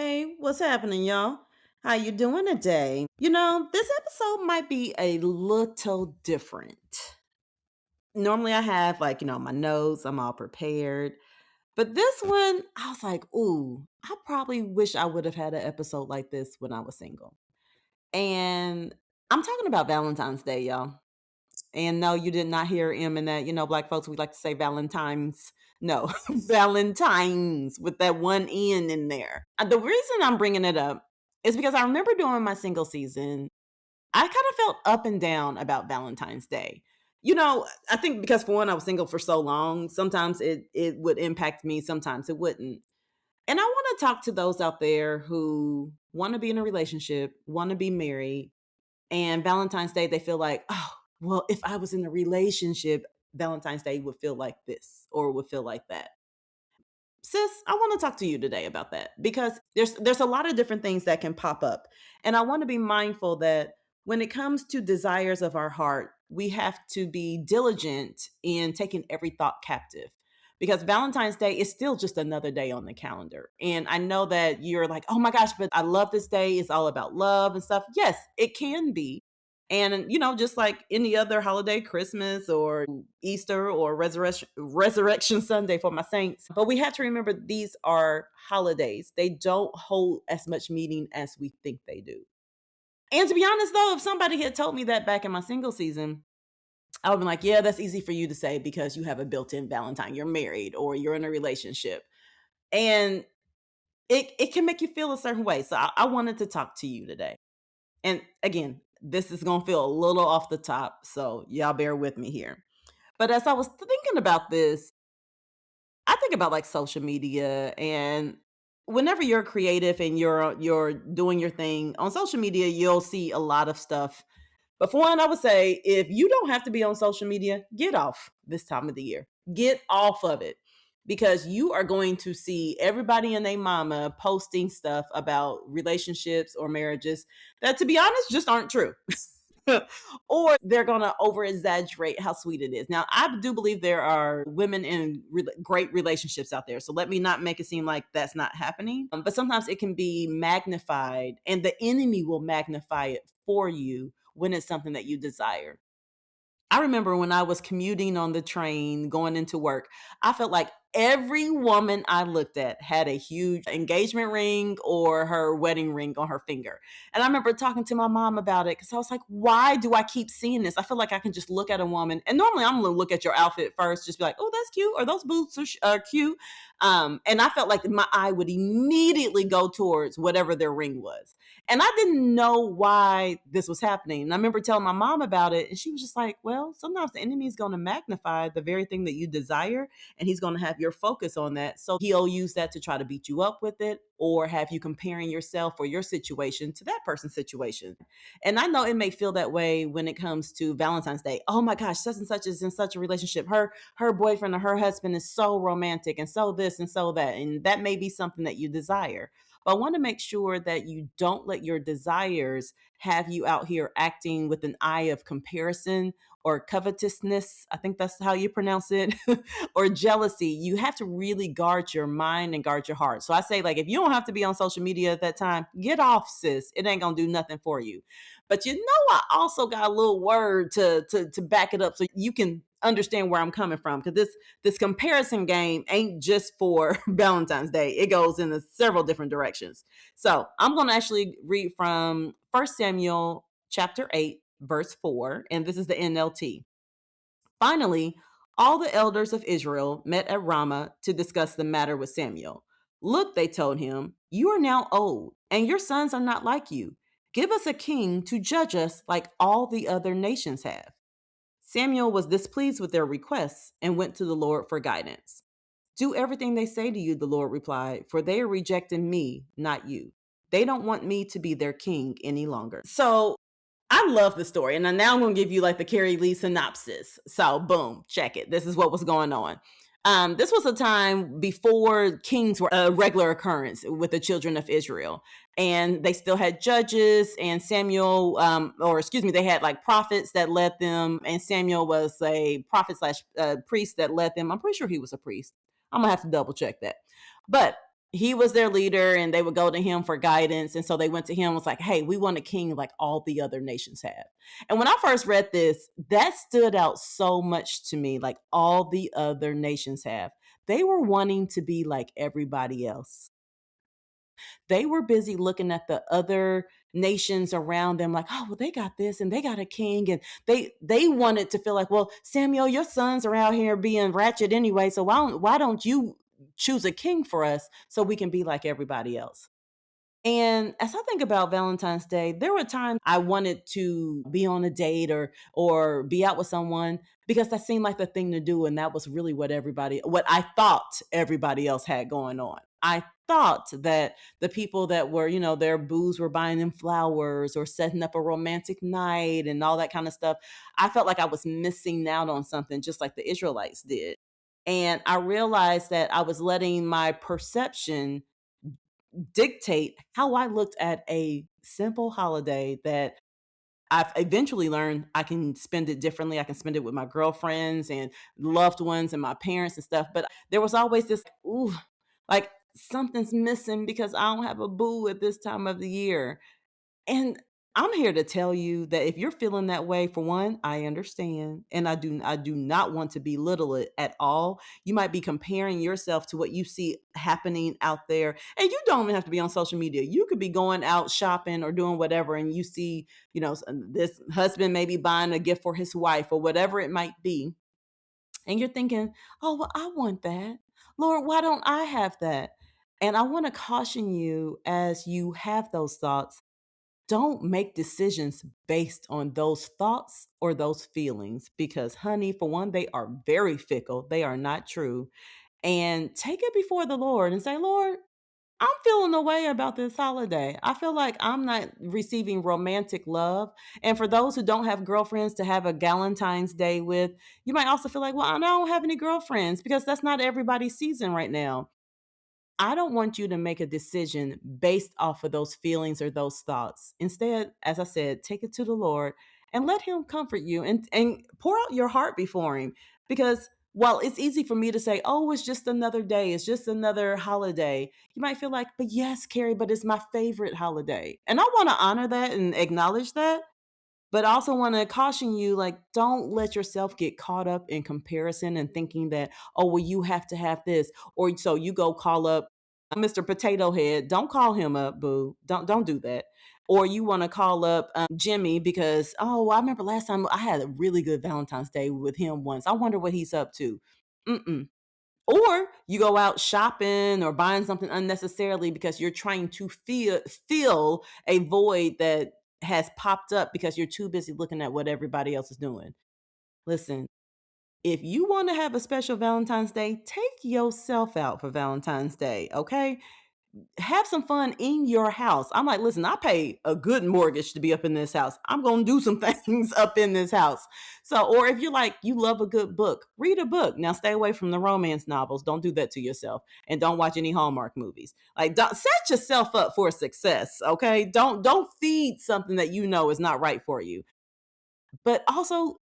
Hey, what's happening, y'all? How you doing today? This episode might be a little different. Normally I have my notes, I'm all prepared. But this one, I was like, ooh, I probably wish I would have had an episode like this when I was single. And I'm talking about Valentine's Day, y'all. And no, you did not hear M in that. Black folks, we like to say Valentine's. No, Valentine's with that one N in there. The reason I'm bringing it up is because I remember during my single season, I kind of felt up and down about Valentine's Day. I think because for one, I was single for so long, sometimes it would impact me, sometimes it wouldn't. And I want to talk to those out there who want to be in a relationship, want to be married, and Valentine's Day, they feel like, oh, well, if I was in a relationship, Valentine's Day would feel like this or would feel like that. Sis, I want to talk to you today about that because there's a lot of different things that can pop up. And I want to be mindful that when it comes to desires of our heart, we have to be diligent in taking every thought captive. Because Valentine's Day is still just another day on the calendar. And I know that you're like, oh my gosh, but I love this day. It's all about love and stuff. Yes, it can be. And, just like any other holiday, Christmas or Easter or Resurrection Sunday for my saints. But we have to remember these are holidays. They don't hold as much meaning as we think they do. And to be honest, though, if somebody had told me that back in my single season, I would be like, yeah, that's easy for you to say because you have a built in Valentine. You're married or you're in a relationship. And it can make you feel a certain way. So I wanted to talk to you today. And again, this is going to feel a little off the top. So y'all bear with me here. But as I was thinking about this, I think about like social media and whenever you're creative and you're doing your thing on social media, you'll see a lot of stuff. But for one, I would say if you don't have to be on social media, get off this time of the year. Get off of it because you are going to see everybody and their mama posting stuff about relationships or marriages that, to be honest, just aren't true. Or they're going to over exaggerate how sweet it is. Now, I do believe there are women in great relationships out there. So let me not make it seem like that's not happening. But sometimes it can be magnified and the enemy will magnify it for you when it's something that you desire. I remember when I was commuting on the train going into work, I felt like every woman I looked at had a huge engagement ring or her wedding ring on her finger. And I remember talking to my mom about it because I was like, why do I keep seeing this? I feel like I can just look at a woman. And normally I'm going to look at your outfit first, just be like, oh, that's cute. Or those boots are cute. And I felt like my eye would immediately go towards whatever their ring was. And I didn't know why this was happening. And I remember telling my mom about it, and she was just like, well, sometimes the enemy is going to magnify the very thing that you desire, and he's going to have your focus on that. So he'll use that to try to beat you up with it or have you comparing yourself or your situation to that person's situation. And I know it may feel that way when it comes to Valentine's Day. Oh my gosh, such and such is in such a relationship. Her boyfriend or her husband is so romantic and so this and so that. And that may be something that you desire. But I want to make sure that you don't let your desires have you out here acting with an eye of comparison or covetousness. I think that's how you pronounce it, or jealousy. You have to really guard your mind and guard your heart. So I say, like, if you don't have to be on social media at that time, get off, sis. It ain't gonna do nothing for you. But I also got a little word to back it up so you can understand where I'm coming from, because this comparison game ain't just for Valentine's Day. It goes in several different directions. So I'm going to actually read from 1 Samuel chapter 8, verse 4, and this is the NLT. Finally, all the elders of Israel met at Ramah to discuss the matter with Samuel. Look, they told him, you are now old, and your sons are not like you. Give us a king to judge us like all the other nations have. Samuel was displeased with their requests and went to the Lord for guidance. Do everything they say to you, the Lord replied, for they are rejecting me, not you. They don't want me to be their king any longer. So I love the story. And now I'm going to give you like the Carrie Lee synopsis. So boom, check it. This is what was going on. This was a time before kings were a regular occurrence with the children of Israel. And they still had judges and Samuel, they had like prophets that led them. And Samuel was a prophet slash priest that led them. I'm pretty sure he was a priest. I'm going to have to double check that. But He was their leader and they would go to him for guidance. And so they went to him and was like, hey, we want a king like all the other nations have. And when I first read this, that stood out so much to me, like all the other nations have. They were wanting to be like everybody else. They were busy looking at the other nations around them like, oh, well, they got this and they got a king. And they wanted to feel like, well, Samuel, your sons are out here being ratchet anyway. So why don't you choose a king for us so we can be like everybody else? And as I think about Valentine's Day, there were times I wanted to be on a date or be out with someone because that seemed like the thing to do, and that was really what I thought everybody else had going on. I thought that the people that were, their booze were buying them flowers or setting up a romantic night and all that kind of stuff. I felt like I was missing out on something just like the Israelites did. And I realized that I was letting my perception dictate how I looked at a simple holiday that I've eventually learned I can spend it differently. I can spend it with my girlfriends and loved ones and my parents and stuff. But there was always this, ooh, like something's missing because I don't have a boo at this time of the year. And I'm here to tell you that if you're feeling that way, for one, I understand. And I do not want to belittle it at all. You might be comparing yourself to what you see happening out there. And you don't even have to be on social media. You could be going out shopping or doing whatever and you see, this husband maybe buying a gift for his wife or whatever it might be. And you're thinking, "Oh, well, I want that. Lord, why don't I have that?" And I want to caution you as you have those thoughts, don't make decisions based on those thoughts or those feelings because, honey, for one, they are very fickle. They are not true. And take it before the Lord and say, Lord, I'm feeling a way about this holiday. I feel like I'm not receiving romantic love. And for those who don't have girlfriends to have a Galentine's Day with, you might also feel like, well, I don't have any girlfriends because that's not everybody's season right now. I don't want you to make a decision based off of those feelings or those thoughts. Instead, as I said, take it to the Lord and let Him comfort you and pour out your heart before Him. Because while it's easy for me to say, oh, it's just another day, it's just another holiday, you might feel like, but yes, Carrie, but it's my favorite holiday. And I want to honor that and acknowledge that. But I also want to caution you, like, don't let yourself get caught up in comparison and thinking that, oh, well, you have to have this. Or so you go call up Mr. Potato Head. Don't call him up, boo. Don't do that. Or you want to call up Jimmy because, oh, I remember last time I had a really good Valentine's Day with him once. I wonder what he's up to. Mm-mm. Or you go out shopping or buying something unnecessarily because you're trying to fill a void that has popped up because you're too busy looking at what everybody else is doing. Listen, if you want to have a special Valentine's Day, take yourself out for Valentine's Day, okay? Have some fun in your house. I'm like, listen, I pay a good mortgage to be up in this house. I'm going to do some things up in this house. So, or if you're like, you love a good book, read a book. Now, stay away from the romance novels. Don't do that to yourself. And don't watch any Hallmark movies. Like, don't set yourself up for success, okay? Don't feed something that you know is not right for you. But also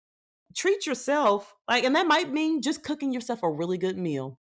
treat yourself, like, and that might mean just cooking yourself a really good meal.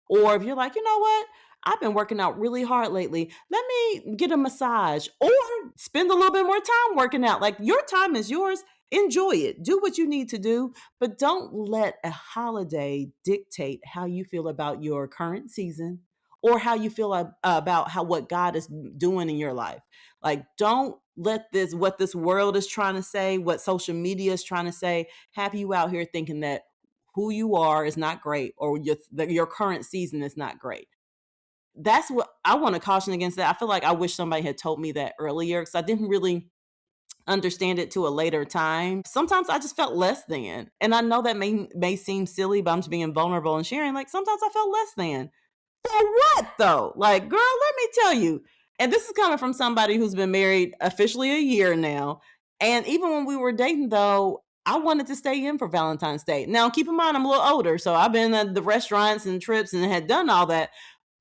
Or if you're like, you know what? I've been working out really hard lately. Let me get a massage or spend a little bit more time working out. Like your time is yours. Enjoy it. Do what you need to do, but don't let a holiday dictate how you feel about your current season or how you feel about how what God is doing in your life. Like don't let this what this world is trying to say, what social media is trying to say, have you out here thinking that who you are is not great or your current season is not great. That's what I want to caution against that. I feel like I wish somebody had told me that earlier because I didn't really understand it to a later time. Sometimes I just felt less than. And I know that may seem silly, but I'm just being vulnerable and sharing. Like sometimes I felt less than. For what though? Like, girl, let me tell you. And this is coming from somebody who's been married officially a year now. And even when we were dating, though, I wanted to stay in for Valentine's Day. Now, keep in mind, I'm a little older, so I've been at the restaurants and trips and had done all that.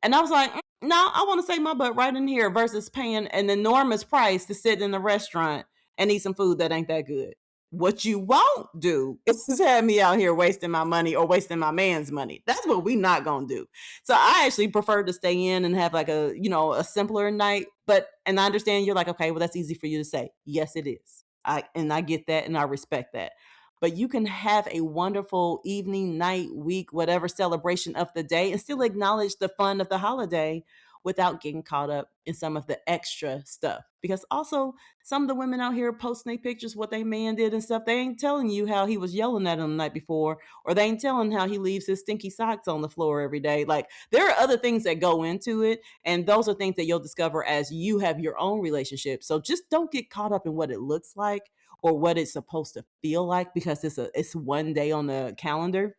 And I was like, no, I want to save my butt right in here versus paying an enormous price to sit in the restaurant and eat some food that ain't that good. What you won't do is have me out here wasting my money or wasting my man's money. That's what we not gonna do. So I actually prefer to stay in and have like a, a simpler night. But and I understand you're like, okay, well, that's easy for you to say. Yes, it is. I get that and I respect that. But you can have a wonderful evening, night, week, whatever celebration of the day and still acknowledge the fun of the holiday without getting caught up in some of the extra stuff. Because also, some of the women out here posting their pictures, what they man did and stuff, they ain't telling you how he was yelling at them the night before, or they ain't telling how he leaves his stinky socks on the floor every day. Like, there are other things that go into it, and those are things that you'll discover as you have your own relationship. So just don't get caught up in what it looks like or what it's supposed to feel like because it's one day on the calendar.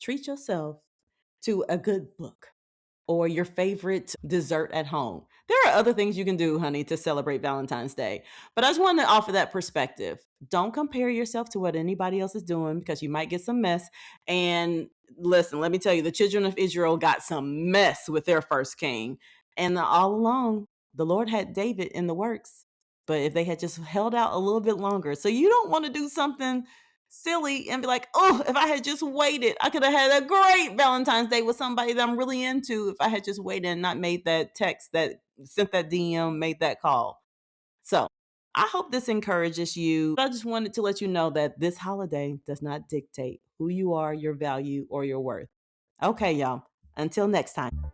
Treat yourself to a good book or your favorite dessert at home. There are other things you can do, honey, to celebrate Valentine's Day. But I just wanted to offer that perspective. Don't compare yourself to what anybody else is doing because you might get some mess. And listen, let me tell you, the children of Israel got some mess with their first king. And all along, the Lord had David in the works. But if they had just held out a little bit longer, so you don't want to do something silly and be like, oh, if I had just waited, I could have had a great Valentine's Day with somebody that I'm really into if I had just waited and not made that text, that sent that DM, made that call. So I hope this encourages you. I just wanted to let you know that this holiday does not dictate who you are, your value, or your worth. Okay, y'all. Until next time.